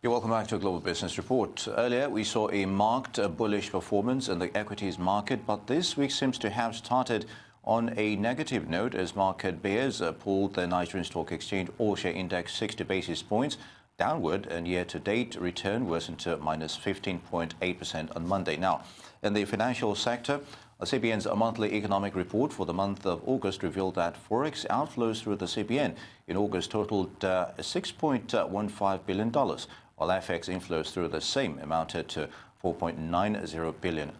You're welcome back to a Global Business Report. Earlier, we saw a marked bullish performance in the equities market, but this week seems to have started on a negative note as market bears pulled the Nigerian Stock Exchange All-Share Index 60 basis points downward, and year-to-date return worsened to minus 15.8% on Monday. Now, in the financial sector, CBN's monthly economic report for the month of August revealed that forex outflows through the CBN in August totaled $6.15 billion, while FX inflows through the same amounted to $4.90 billion.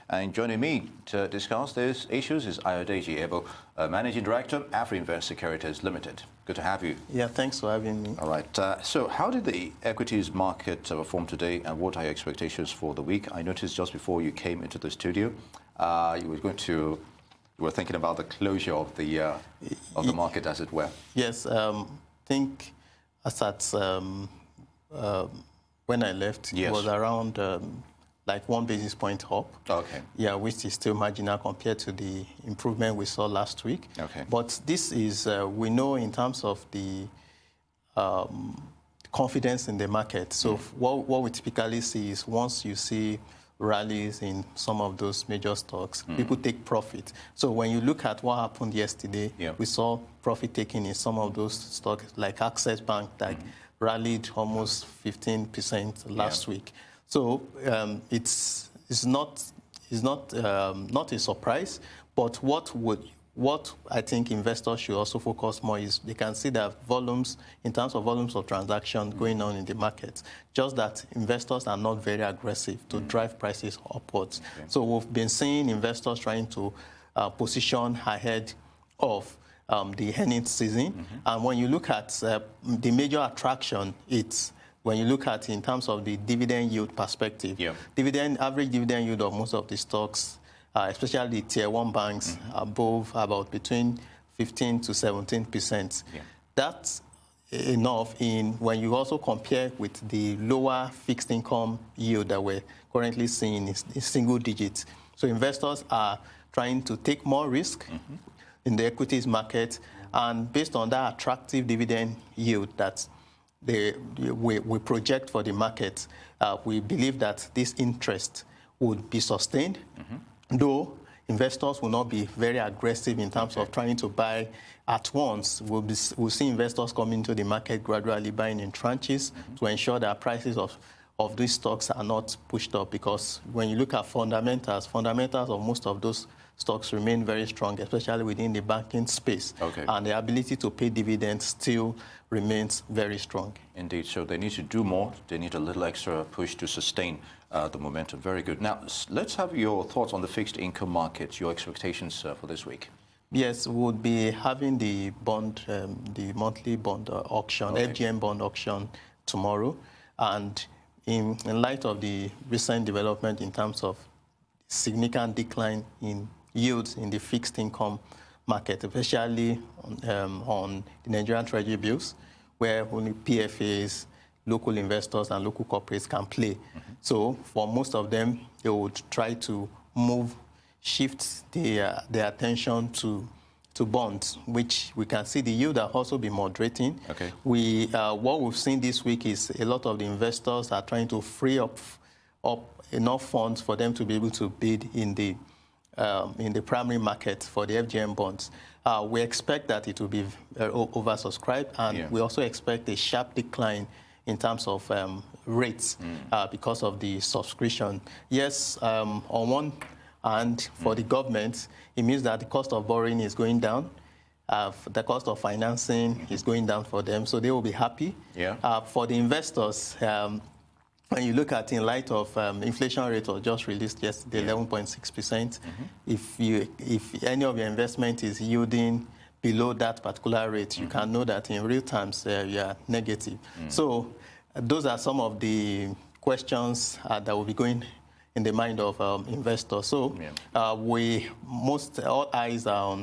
And joining me to discuss these issues is Ayodeji Ebo, Managing Director, Afrinvest Securities Limited. Good to have you. Yeah, thanks for having me. All right. So how did the equities market perform today, and what are your expectations for the week? I noticed just before you came into the studio, you were thinking about the closure of the market, as it were. Yes, I think as at when I left, yes, it was around like 1 basis point up. Okay. Yeah, which is still marginal compared to the improvement we saw last week. Okay. But this is, we know in terms of the confidence in the market. So what we typically see is once you see rallies in some of those major stocks, people take profit. So when you look at what happened yesterday, we saw profit taking in some of those stocks like Access Bank that rallied almost 15% last week. So it's not a surprise, but what I think investors should also focus more is they can see that volumes, in terms of volumes of transactions going on in the market, just that investors are not very aggressive to drive prices upwards. Okay. So we've been seeing investors trying to position ahead of the earnings season. And when you look at the major attraction, it's when you look at in terms of the dividend yield perspective, average dividend yield of most of the stocks, especially the tier 1 banks, above about between 15 to 17%. That's enough when you also compare with the lower fixed income yield that we're currently seeing is single digits. So investors are trying to take more risk in the equities market, and based on that attractive dividend yield that we project for the market, we believe that this interest would be sustained, though investors will not be very aggressive in terms of trying to buy at once. We'll see investors come into the market gradually buying in tranches to ensure that prices of these stocks are not pushed up, because when you look at fundamentals of most of those stocks remain very strong, especially within the banking space. And the ability to pay dividends still remains very strong. Indeed. So they need to do more. They need a little extra push to sustain the momentum. Very good. Now, let's have your thoughts on the fixed income market, your expectations for this week. Yes, we'll be having the bond, the monthly bond auction, FGM bond auction tomorrow. And in light of the recent development in terms of significant decline in yields in the fixed income market, especially on the Nigerian Treasury bills, where only PFAs, local investors and local corporates can play. So for most of them, they would try to shift their attention to bonds, which we can see the yield have also been moderating. What we've seen this week is a lot of the investors are trying to free up enough funds for them to be able to bid in the primary market for the FGM bonds. We expect that it will be oversubscribed, and we also expect a sharp decline in terms of rates because of the subscription. Yes, on one hand, for the government, it means that the cost of borrowing is going down. The cost of financing is going down for them, so they will be happy. For the investors, when you look at in light of inflation rate was just released yesterday, 11.6%. If any of your investment is yielding below that particular rate, you can know that in real terms you are negative. So those are some of the questions that will be going in the mind of investors. So all eyes are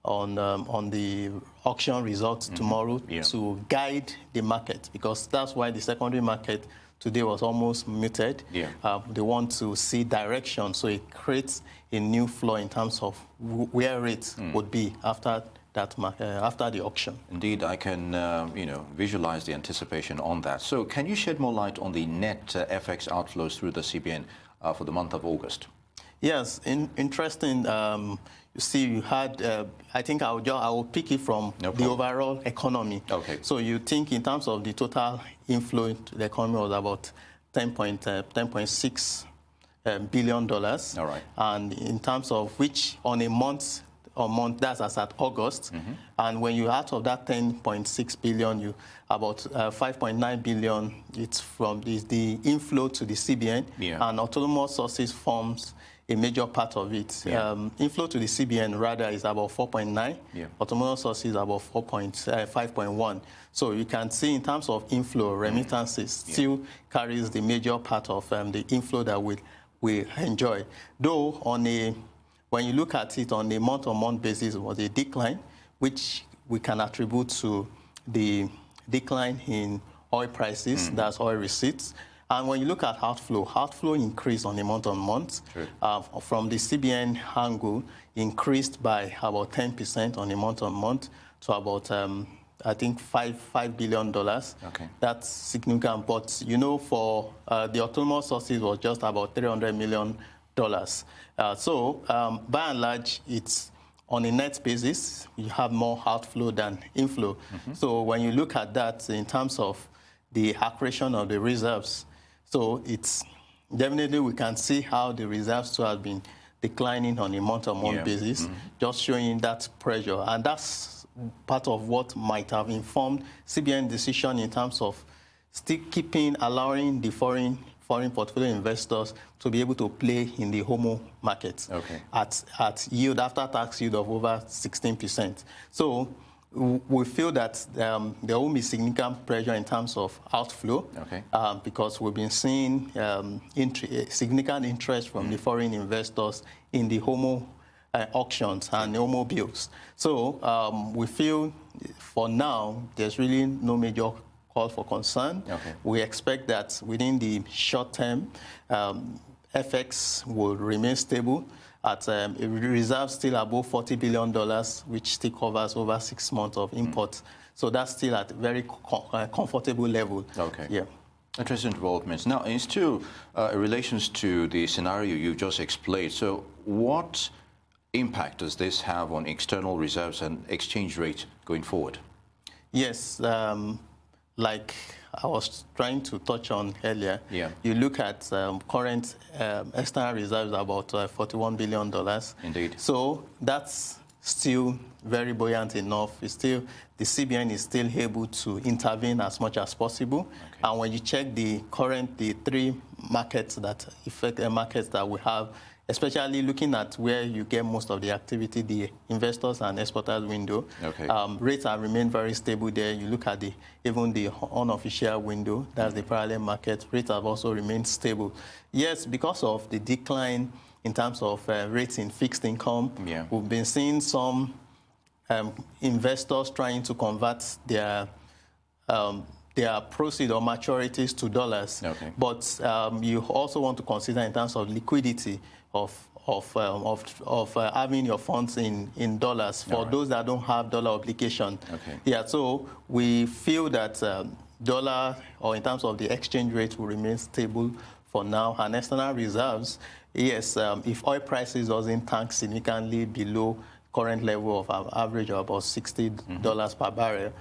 on the auction results tomorrow to guide the market, because that's why the secondary market today was almost muted. They want to see direction, so it creates a new flow in terms of where rates would be after after the auction. Indeed, I can visualize the anticipation on that. So can you shed more light on the net FX outflows through the CBN for the month of August? Yes, interesting. You see, you had, I think I will pick it from the overall economy. Okay. So you think in terms of the total inflow into the economy was about $10.6 billion. All right. And in terms of which on a month, that's as at August. Mm-hmm. And when you out of that 10.6 billion, about 5.9 billion, it's from the inflow to the CBN, and autonomous sources forms a major part of it. Inflow to the CBN rather is about 4.9. Autonomous sources about 5.1. So you can see in terms of inflow, remittances still carries the major part of the inflow that we enjoy. Though when you look at it on a month-on-month basis, it was a decline, which we can attribute to the decline in oil prices, that's oil receipts. And when you look at outflow increased on a month-on-month. From the CBN angle, increased by about 10% on a month-on-month to about, I think, $5 billion. Okay. That's significant. But, for the autonomous sources was just about $300 million. So, by and large, it's on a net basis, you have more outflow than inflow. Mm-hmm. So when you look at that in terms of the accretion of the reserves, so it's definitely we can see how the reserves too have been declining on a month-on-month basis, just showing that pressure. And that's part of what might have informed CBN decision in terms of still allowing the foreign portfolio investors to be able to play in the HOMO market at yield, after tax yield of over 16%. So we feel that there will be significant pressure in terms of outflow because we've been seeing significant interest from the foreign investors in the HOMO auctions and HOMO bills. So we feel for now there's really no major call for concern. We expect that within the short term, FX will remain stable at a reserve still above $40 billion, which still covers over 6 months of imports. So that's still at a very comfortable level. Interesting developments. Now, in still relations to the scenario you just explained, so what impact does this have on external reserves and exchange rate going forward? Yes, like I was trying to touch on earlier, you look at current external reserves about $41 billion. Indeed. So that's still very buoyant enough. It's still, the CBN is still able to intervene as much as possible. And when you check the three markets that affect the markets that we have, especially looking at where you get most of the activity, the investors and exporters window. Rates have remained very stable there. You look at even the unofficial window, that's the parallel market, rates have also remained stable. Yes, because of the decline in terms of rates in fixed income, we've been seeing some investors trying to convert their proceeds or maturities to dollars. But you also want to consider in terms of liquidity of having your funds in dollars for those that don't have dollar obligation. So we feel that dollar, or in terms of the exchange rate, will remain stable for now. And external reserves, yes, if oil prices doesn't tank significantly below current level of average of about $60 per barrel,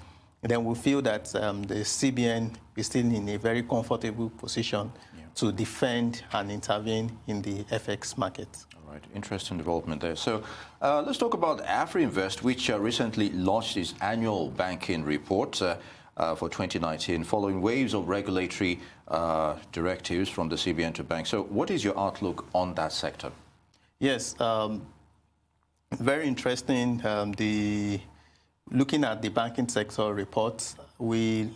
then we feel that the CBN is still in a very comfortable position to defend and intervene in the FX market. All right, interesting development there. So let's talk about Afrinvest, which recently launched its annual banking report for 2019, following waves of regulatory directives from the CBN to banks. So what is your outlook on that sector? Yes, very interesting. Looking at the banking sector reports, we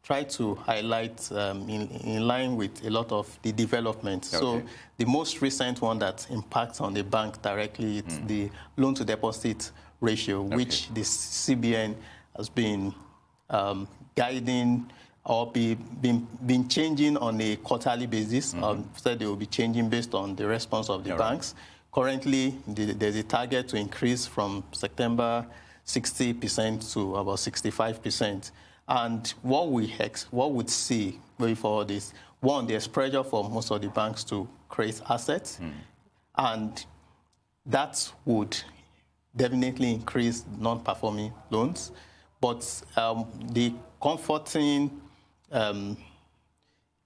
try to highlight in line with a lot of the developments. So the most recent one that impacts on the bank directly is the loan-to-deposit ratio, which the CBN has been guiding or been changing on a quarterly basis. Said they will be changing based on the response of the banks. Currently, there's a target to increase from September 60% to about 65%. And what we'd see going forward is, one, there's pressure for most of the banks to create assets, and that would definitely increase non-performing loans. But the comforting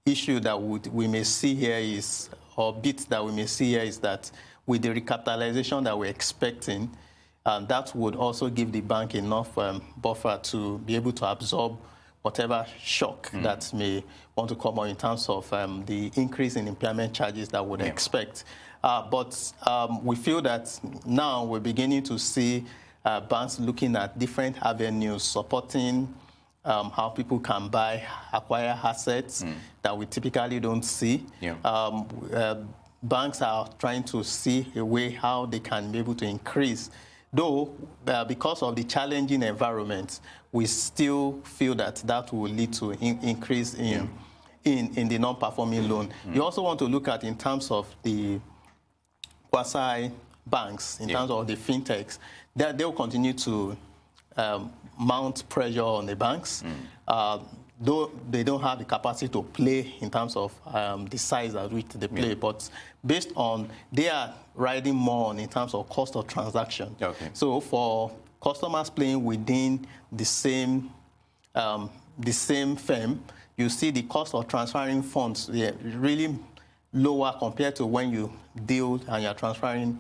issue that we may see here is, or bit that we may see here is that with the recapitalization that we're expecting, that would also give the bank enough buffer to be able to absorb whatever shock that may want to come on in terms of the increase in impairment charges that would expect. But we feel that now we're beginning to see banks looking at different avenues, supporting how people can acquire assets that we typically don't see. Banks are trying to see a way how they can be able to increase. Though, because of the challenging environment, we still feel that will lead to increase in the non-performing loan. You also want to look at in terms of the quasi banks, in terms of the fintechs, that they'll continue to mount pressure on the banks, though they don't have the capacity to play in terms of the size at which they play. But based on, they are riding more on in terms of cost of transaction. So for customers playing within the same firm, you see the cost of transferring funds really lower compared to when you deal and you're transferring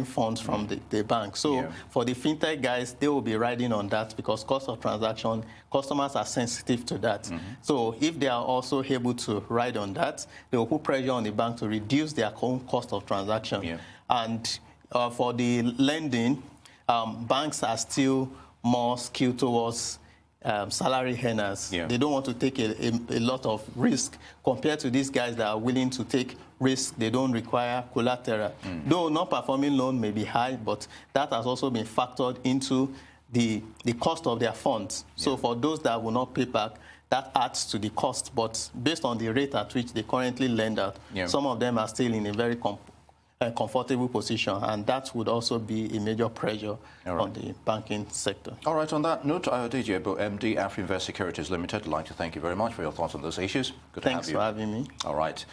funds from the bank. So for the fintech guys, they will be riding on that because cost of transaction, customers are sensitive to that. So if they are also able to ride on that, they will put pressure on the bank to reduce their own cost of transaction. And for the lending, banks are still more skewed towards salary earners. They don't want to take a lot of risk compared to these guys that are willing to take risk. They don't require collateral. Though non-performing loan may be high, but that has also been factored into the cost of their funds. So for those that will not pay back, that adds to the cost. But based on the rate at which they currently lend out, some of them are still in a very comfortable position, and that would also be a major pressure on the banking sector. All right, on that note, Ayodeji Ebo, MD, Afrinvest Securities Limited, I'd like to thank you very much for your thoughts on those issues. Good to have you. Thanks for having me. All right.